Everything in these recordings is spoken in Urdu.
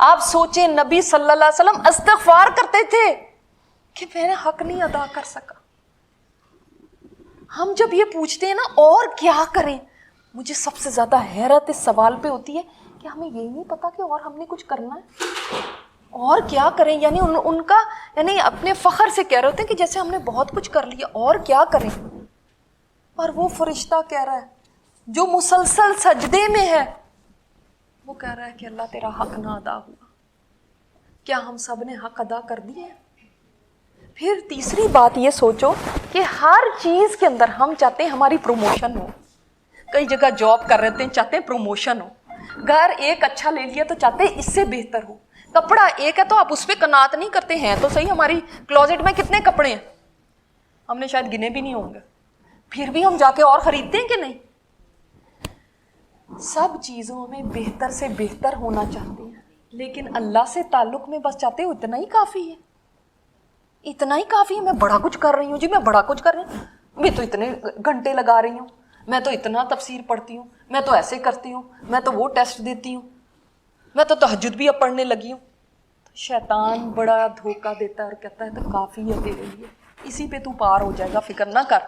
آپ سوچیں نبی صلی اللہ علیہ وسلم استغفار کرتے تھے کہ میں نے حق نہیں ادا کر سکا. ہم جب یہ پوچھتے ہیں نا اور کیا کریں, مجھے سب سے زیادہ حیرت اس سوال پہ ہوتی ہے کہ ہمیں یہی نہیں پتا کہ اور ہم نے کچھ کرنا ہے, اور کیا کریں. یعنی ان کا یعنی اپنے فخر سے کہہ رہے ہوتے ہیں کہ جیسے ہم نے بہت کچھ کر لیا, اور کیا کریں. اور وہ فرشتہ کہہ رہا ہے جو مسلسل سجدے میں ہے, وہ کہہ رہا ہے کہ اللہ تیرا حق نہ ادا ہوا. کیا ہم سب نے حق ادا کر دیے؟ پھر تیسری بات یہ سوچو کہ ہر چیز کے اندر ہم چاہتے ہیں ہماری پروموشن ہو. کئی جگہ جاب کر رہے ہوتے ہیں, چاہتے ہیں پروموشن ہو. گھر ایک اچھا لے لیا تو چاہتے ہیں اس سے بہتر ہو. کپڑا ایک ہے تو آپ اس پہ قناعت نہیں کرتے ہیں. تو صحیح ہماری کلوزٹ میں کتنے کپڑے ہیں, ہم نے شاید گنے بھی نہیں ہوں گے, پھر بھی ہم جا کے اور خریدتے ہیں کہ نہیں. سب چیزوں میں بہتر سے بہتر ہونا چاہتے ہیں, لیکن اللہ سے تعلق میں بس چاہتے ہو اتنا ہی کافی ہے, اتنا ہی کافی ہے. میں بڑا کچھ کر رہی ہوں جی, میں بڑا کچھ کر رہی ہوں, میں تو اتنے گھنٹے لگا رہی ہوں, میں تو اتنا تفسیر پڑھتی ہوں, میں تو ایسے کرتی ہوں, میں تو وہ ٹیسٹ دیتی ہوں, میں تو تہجد بھی اب پڑھنے لگی ہوں. شیطان بڑا دھوکہ دیتا ہے اور کہتا ہے تو کافی ہے تیرے لیے, اسی پہ تو پار ہو جائے گا, فکر نہ کر.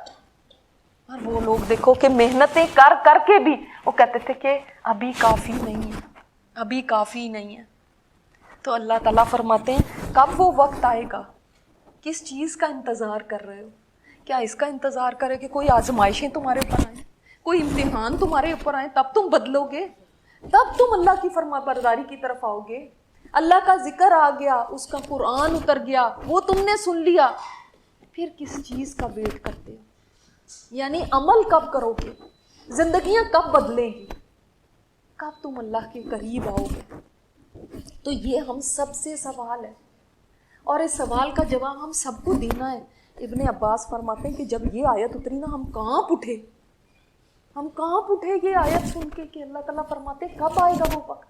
اور وہ لوگ دیکھو کہ محنتیں کر کر کے بھی وہ کہتے تھے کہ ابھی کافی نہیں ہے, ابھی کافی نہیں ہے. تو اللہ تعالیٰ فرماتے ہیں کب وہ وقت آئے گا, کس چیز کا انتظار کر رہے ہو؟ کیا اس کا انتظار کرے کہ کوئی آزمائشیں تمہارے اوپر آئیں, کوئی امتحان تمہارے اوپر آئیں, تب تم بدلو گے, تب تم اللہ کی فرما برداری کی طرف آؤ گے. اللہ کا ذکر آ گیا, اس کا قرآن اتر گیا, وہ تم نے سن لیا, پھر کس چیز کا ویٹ کرتے ہو؟ یعنی عمل کب کرو گے, زندگیاں کب بدلیں گی, کب تم اللہ کے قریب آؤ گے؟ تو یہ ہم سب سے سوال ہے, اور اس سوال کا جواب ہم سب کو دینا ہے. ابن عباس فرماتے ہیں کہ جب یہ آیت اتری نا, ہم کانپ اٹھے, ہم کانپ اٹھے یہ آیت سن کے کہ اللہ تعالیٰ فرماتے ہیں کب آئے گا وہ وقت.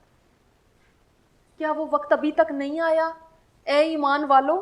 کیا وہ وقت ابھی تک نہیں آیا اے ایمان والو؟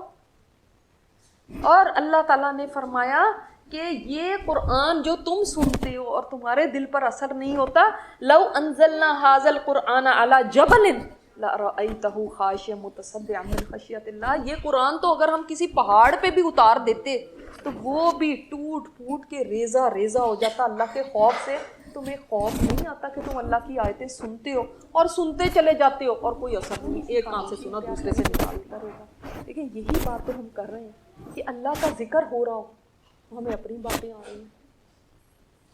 اور اللہ تعالیٰ نے فرمایا کہ یہ قرآن جو تم سنتے ہو اور تمہارے دل پر اثر نہیں ہوتا, لو انزلنا ھذا القرآن علی جبل لرأیتہ خاشعا متصدعا من خشیۃ اللہ. یہ قرآن تو اگر ہم کسی پہاڑ پہ بھی اتار دیتے تو وہ بھی ٹوٹ پھوٹ کے ریزہ ریزہ ہو جاتا اللہ کے خوف سے. تمہیں خوف نہیں آتا کہ تم اللہ کی آیتیں سنتے ہو اور سنتے چلے جاتے ہو اور کوئی اثر نہیں, ایک کان سے سنا دوسرے سے نکالتا رہے. لیکن یہی بات تو ہم کر رہے ہیں کہ اللہ کا ذکر ہو رہا ہو, ہمیں اپنی باتیں آ رہی ہیں.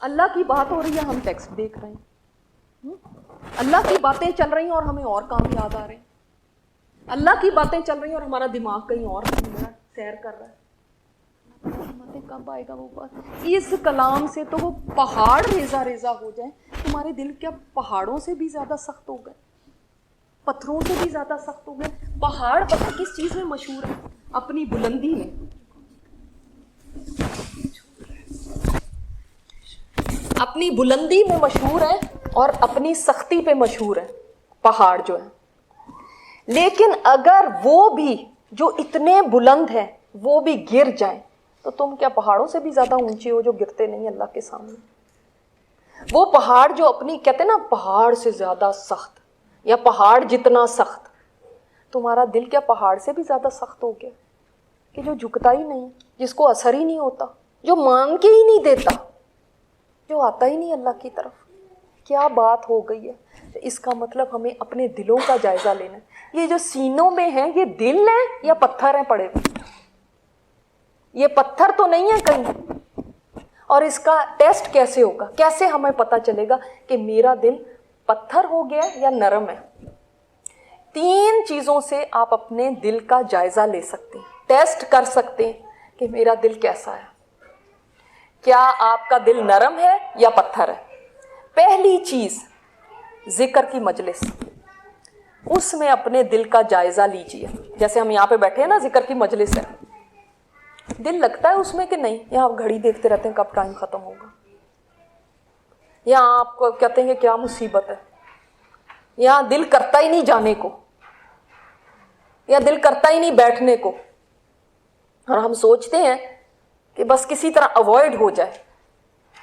اللہ کی بات ہو رہی ہے, ہم ٹیکسٹ دیکھ رہے ہیں. اللہ کی باتیں چل رہی ہیں اور ہمیں اور کام یاد آ رہے ہیں. اللہ کی باتیں چل رہی ہیں اور ہمارا دماغ کہیں اور سیر کر رہا ہے. کب آئے گا وہ بات؟ اس کلام سے تو وہ پہاڑ ریزہ ریزہ ہو جائیں. تمہارے دل کیا پہاڑوں سے بھی زیادہ سخت ہو گئے, پتھروں سے بھی زیادہ سخت ہو گئے؟ پہاڑ پتہ کس چیز میں مشہور ہے؟ اپنی بلندی میں. اپنی بلندی میں مشہور ہے اور اپنی سختی پہ مشہور ہے پہاڑ جو ہے. لیکن اگر وہ بھی جو اتنے بلند ہیں وہ بھی گر جائیں تو تم کیا پہاڑوں سے بھی زیادہ اونچے ہو جو گرتے نہیں اللہ کے سامنے؟ وہ پہاڑ جو اپنی کہتے ہیں نا پہاڑ سے زیادہ سخت یا پہاڑ جتنا سخت, تمہارا دل کیا پہاڑ سے بھی زیادہ سخت ہو گیا کہ جو جھکتا ہی نہیں, جس کو اثر ہی نہیں ہوتا, جو مانگ کے ہی نہیں دیتا, جو آتا ہی نہیں اللہ کی طرف؟ کیا بات ہو گئی ہے. اس کا مطلب ہمیں اپنے دلوں کا جائزہ لینا ہے. یہ جو سینوں میں ہیں یہ دل ہیں یا پتھر ہیں پڑے ہوئے؟ یہ پتھر تو نہیں ہے کہیں. اور اس کا ٹیسٹ کیسے ہوگا, کیسے ہمیں پتہ چلے گا کہ میرا دل پتھر ہو گیا یا نرم ہے؟ 3 چیزوں سے آپ اپنے دل کا جائزہ لے سکتے ہیں, ٹیسٹ کر سکتے ہیں کہ میرا دل کیسا ہے. کیا آپ کا دل نرم ہے یا پتھر ہے؟ پہلی چیز ذکر کی مجلس, اس میں اپنے دل کا جائزہ لیجئے. جیسے ہم یہاں پہ بیٹھے ہیں نا, ذکر کی مجلس ہے, دل لگتا ہے اس میں کہ نہیں؟ یہاں آپ گھڑی دیکھتے رہتے ہیں کب ٹائم ختم ہوگا, یہاں آپ کو کہتے ہیں کہ کیا مصیبت ہے, یہاں دل کرتا ہی نہیں جانے کو, یا دل کرتا ہی نہیں بیٹھنے کو, اور ہم سوچتے ہیں کہ بس کسی طرح اوائڈ ہو جائے.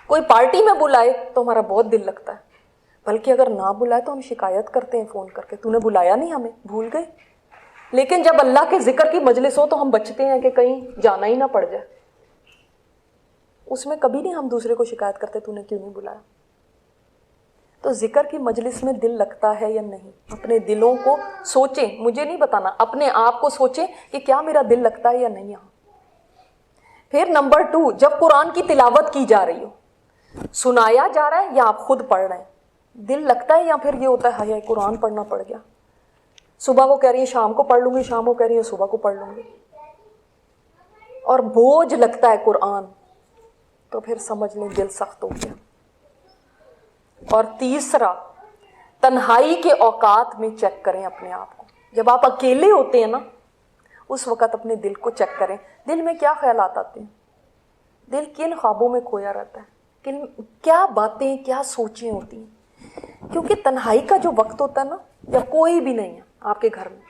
کوئی پارٹی میں بلائے تو ہمارا بہت دل لگتا ہے, بلکہ اگر نہ بلائے تو ہم شکایت کرتے ہیں فون کر کے، تو نے بلایا نہیں ہمیں، بھول گئے. لیکن جب اللہ کے ذکر کی مجلس ہو تو ہم بچتے ہیں کہ کہیں جانا ہی نہ پڑ جائے. اس میں کبھی نہیں ہم دوسرے کو شکایت کرتے تو نے کیوں نہیں بلایا. تو ذکر کی مجلس میں دل لگتا ہے یا نہیں، اپنے دلوں کو سوچیں، مجھے نہیں بتانا، اپنے آپ کو سوچیں کہ کیا میرا دل لگتا ہے یا نہیں یہاں. پھر نمبر 2، جب قرآن کی تلاوت کی جا رہی ہو، سنایا جا رہا ہے یا آپ خود پڑھ رہے ہیں، دل لگتا ہے یا پھر یہ ہوتا ہے ہائے قرآن پڑھنا پڑ گیا، صبح کو کہہ رہی ہیں شام کو پڑھ لوں گی، شام کو کہہ رہی ہیں صبح کو پڑھ لوں گی، اور بوجھ لگتا ہے قرآن، تو پھر سمجھ لیں دل سخت ہو گیا. اور تیسرا، تنہائی کے اوقات میں چیک کریں اپنے آپ کو. جب آپ اکیلے ہوتے ہیں نا، اس وقت اپنے دل کو چیک کریں، دل میں کیا خیالات آتے ہیں، دل کن خوابوں میں کھویا رہتا ہے، کیا باتیں کیا سوچیں ہوتی ہیں. کیونکہ تنہائی کا جو وقت ہوتا ہے نا، جب کوئی بھی نہیں ہے آپ کے گھر میں،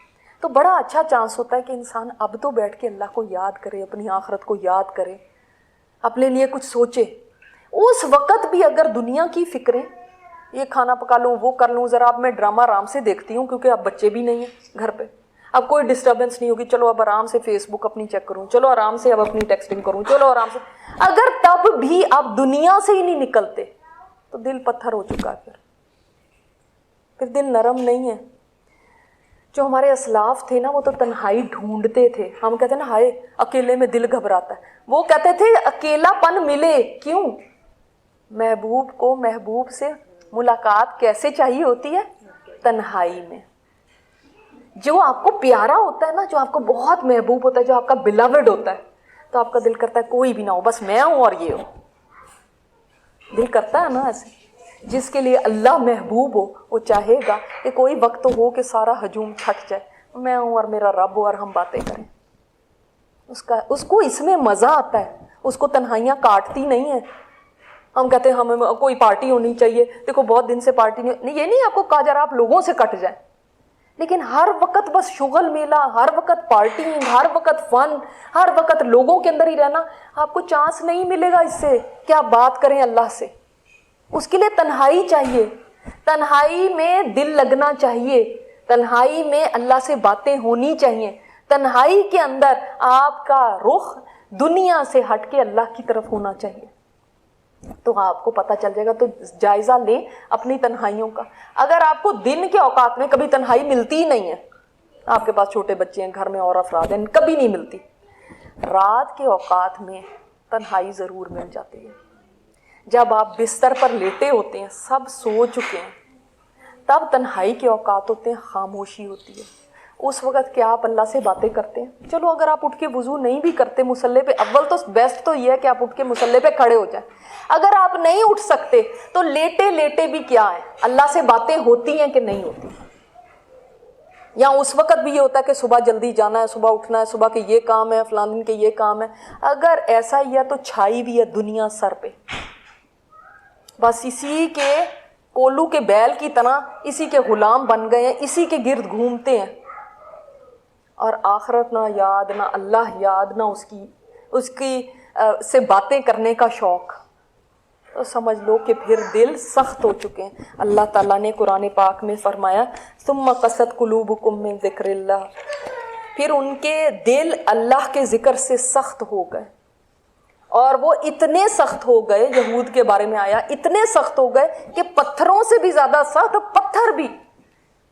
تو بڑا اچھا چانس ہوتا ہے کہ انسان اب تو بیٹھ کے اللہ کو یاد کرے، اپنی آخرت کو یاد کرے، اپنے لیے کچھ سوچے. اس وقت بھی اگر دنیا کی فکریں، یہ کھانا پکا لوں، وہ کر لوں، ذرا اب میں ڈرامہ آرام سے دیکھتی ہوں کیونکہ اب بچے بھی نہیں ہیں گھر پہ، اب کوئی ڈسٹربنس نہیں ہوگی، چلو اب آرام سے فیس بک اپنی چیک کروں، چلو آرام سے اب اپنی ٹیکسٹنگ کروں، چلو آرام سے، اگر تب بھی آپ دنیا سے ہی نہیں نکلتے تو دل پتھر ہو چکا ہے. پھر دل نرم نہیں ہے. جو ہمارے اسلاف تھے نا، وہ تو تنہائی ڈھونڈتے تھے. ہم کہتے ہیں نا ہائے اکیلے میں دل گھبراتا ہے، وہ کہتے تھے اکیلا پن ملے کیوں، محبوب کو محبوب سے ملاقات کیسے چاہیے ہوتی ہے، تنہائی میں. جو آپ کو پیارا ہوتا ہے نا، جو آپ کو بہت محبوب ہوتا ہے، جو آپ کا بلاوڈ ہوتا ہے، تو آپ کا دل کرتا ہے کوئی بھی نہ ہو، بس میں ہوں اور یہ ہو. دل کرتا ہے نا ایسے. جس کے لیے اللہ محبوب ہو وہ چاہے گا کہ کوئی وقت ہو کہ سارا ہجوم چھٹ جائے، میں ہوں اور میرا رب ہو اور ہم باتیں کریں. اس کو اس میں مزہ آتا ہے، اس کو تنہائیاں کاٹتی نہیں ہیں. ہم کہتے ہیں ہمیں کوئی پارٹی ہونی چاہیے، دیکھو بہت دن سے پارٹی نہیں، یہ نہیں آپ کو کہا جا رہا آپ لوگوں سے کٹ جائیں، لیکن ہر وقت بس شغل میلہ، ہر وقت پارٹی، ہر وقت فن، ہر وقت لوگوں کے اندر ہی رہنا، آپ کو چانس نہیں ملے گا اس سے کہ آپ بات کریں اللہ سے. اس کے لیے تنہائی چاہیے، تنہائی میں دل لگنا چاہیے، تنہائی میں اللہ سے باتیں ہونی چاہیے، تنہائی کے اندر آپ کا رخ دنیا سے ہٹ کے اللہ کی طرف ہونا چاہیے. تو آپ کو پتہ چل جائے گا. تو جائزہ لیں اپنی تنہائیوں کا. اگر آپ کو دن کے اوقات میں کبھی تنہائی ملتی ہی نہیں ہے، آپ کے پاس چھوٹے بچے ہیں، گھر میں اور افراد ہیں، کبھی نہیں ملتی، رات کے اوقات میں تنہائی ضرور مل جاتی ہے. جب آپ بستر پر لیٹے ہوتے ہیں، سب سو چکے ہیں، تب تنہائی کے اوقات ہوتے ہیں، خاموشی ہوتی ہے. اس وقت کیا آپ اللہ سے باتیں کرتے ہیں؟ چلو اگر آپ اٹھ کے وضو نہیں بھی کرتے مصلی پہ، اول تو بیسٹ تو یہ ہے کہ آپ اٹھ کے مصلی پہ کھڑے ہو جائیں. اگر آپ نہیں اٹھ سکتے تو لیٹے لیٹے بھی کیا ہے، اللہ سے باتیں ہوتی ہیں کہ نہیں ہوتی. یا اس وقت بھی یہ ہوتا ہے کہ صبح جلدی جانا ہے، صبح اٹھنا ہے، صبح کے یہ کام ہے، فلاں دن کے یہ کام ہے. اگر ایسا ہی ہے تو چھائی بھی ہے دنیا سر پہ، بس اسی کے کولو کے بیل کی طرح اسی کے غلام بن گئے ہیں، اسی کے گرد گھومتے ہیں، اور آخرت نہ یاد، نہ اللہ یاد، نہ اس کی سے باتیں کرنے کا شوق. تو سمجھ لو کہ پھر دل سخت ہو چکے ہیں. اللہ تعالیٰ نے قرآن پاک میں فرمایا ثم قست قلوبکم من ذکر اللہ، پھر ان کے دل اللہ کے ذکر سے سخت ہو گئے. اور وہ اتنے سخت ہو گئے، یہود کے بارے میں آیا، اتنے سخت ہو گئے کہ پتھروں سے بھی زیادہ سخت،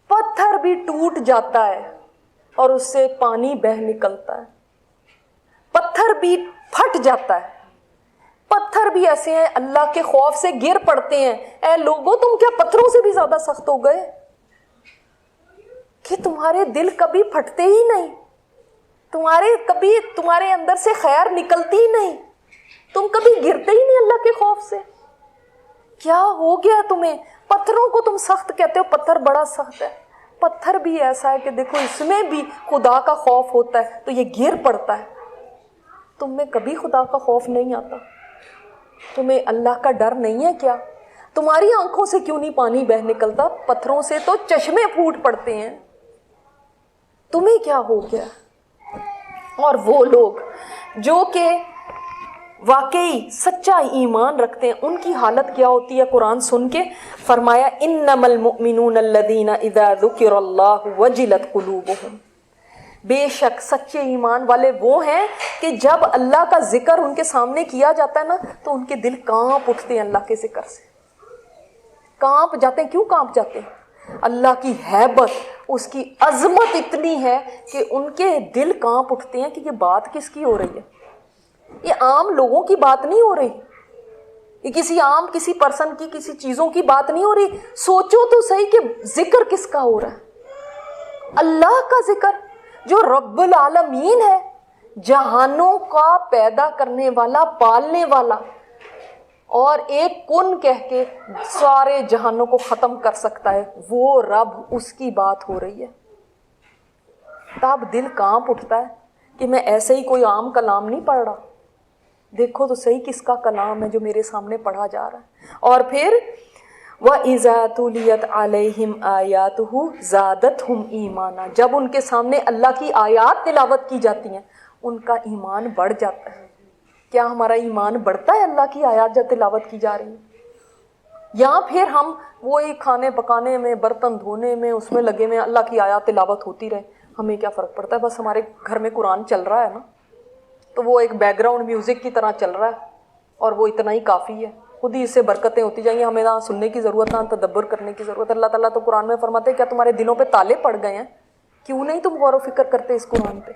پتھر بھی ٹوٹ جاتا ہے اور اس سے پانی بہہ نکلتا ہے، پتھر بھی پھٹ جاتا ہے. پتھر بھی ایسے ہیں اللہ کے خوف سے گر پڑتے ہیں. اے لوگوں تم کیا پتھروں سے بھی زیادہ سخت ہو گئے کہ تمہارے دل کبھی پھٹتے ہی نہیں، تمہارے اندر سے خیر نکلتی ہی نہیں، تم کبھی گرتے ہی نہیں اللہ کے خوف سے. کیا ہو گیا تمہیں؟ پتھروں کو تم سخت کہتے ہو، پتھر بڑا سخت ہے. پتھر بھی ایسا ہے کہ دیکھو اس میں بھی خدا کا خوف ہوتا ہے تو یہ گر پڑتا ہے. تم میں کبھی خدا کا خوف نہیں آتا؟ تمہیں اللہ کا ڈر نہیں ہے کیا؟ تمہاری آنکھوں سے کیوں نہیں پانی بہہ نکلتا؟ پتھروں سے تو چشمے پھوٹ پڑتے ہیں. تمہیں کیا ہو گیا؟ اور وہ لوگ جو کہ واقعی سچا ایمان رکھتے ہیں ان کی حالت کیا ہوتی ہے قرآن سن کے؟ فرمایا انما المؤمنون الذین اذا ذکر اللہ وجلت قلوبہم، بے شک سچے ایمان والے وہ ہیں کہ جب اللہ کا ذکر ان کے سامنے کیا جاتا ہے نا تو ان کے دل کانپ اٹھتے ہیں، اللہ کے ذکر سے کانپ جاتے ہیں۔ کیوں کانپ جاتے ہیں؟ اللہ کی ہیبت، اس کی عظمت اتنی ہے کہ ان کے دل کانپ اٹھتے ہیں کہ یہ بات کس کی ہو رہی ہے؟ یہ عام لوگوں کی بات نہیں ہو رہی، یہ کسی پرسن کی، کسی چیزوں کی بات نہیں ہو رہی۔ سوچو تو صحیح کہ ذکر کس کا ہو رہا ہے؟ اللہ کا ذکر، جو رب العالمین ہے، جہانوں کا پیدا کرنے والا، پالنے والا، اور ایک کن کہہ کے سارے جہانوں کو ختم کر سکتا ہے، وہ رب، اس کی بات ہو رہی ہے۔ تب دل کانپ اٹھتا ہے کہ میں ایسے ہی کوئی عام کلام نہیں پڑھ رہا، دیکھو تو صحیح کس کا کلام ہے جو میرے سامنے پڑھا جا رہا ہے۔ اور پھر وَإِذَا تُلِيَتْ عَلَيْهِمْ آيَاتُهُ زَادَتْهُمْ ایمانا، جب ان کے سامنے اللہ کی آیات تلاوت کی جاتی ہیں ان کا ایمان بڑھ جاتا ہے۔ کیا ہمارا ایمان بڑھتا ہے اللہ کی آیات جب تلاوت کی جا رہی ہے؟ یا پھر ہم وہی کھانے پکانے میں، برتن دھونے میں، اس میں لگے ہوئے اللہ کی آیات تلاوت ہوتی رہے، ہمیں کیا فرق پڑتا ہے؟ بس ہمارے گھر میں قرآن چل رہا ہے نا، تو وہ ایک بیک گراؤنڈ میوزک کی طرح چل رہا ہے اور وہ اتنا ہی کافی ہے، خود ہی اس سے برکتیں ہوتی جائیں گی، ہمیں نہ سننے کی ضرورت، نہ تدبر کرنے کی ضرورت۔ اللہ تعالیٰ تو قرآن میں فرماتے ہیں کیا تمہارے دلوں پہ تالے پڑ گئے ہیں؟ کیوں نہیں تم غور و فکر کرتے اس قرآن پہ؟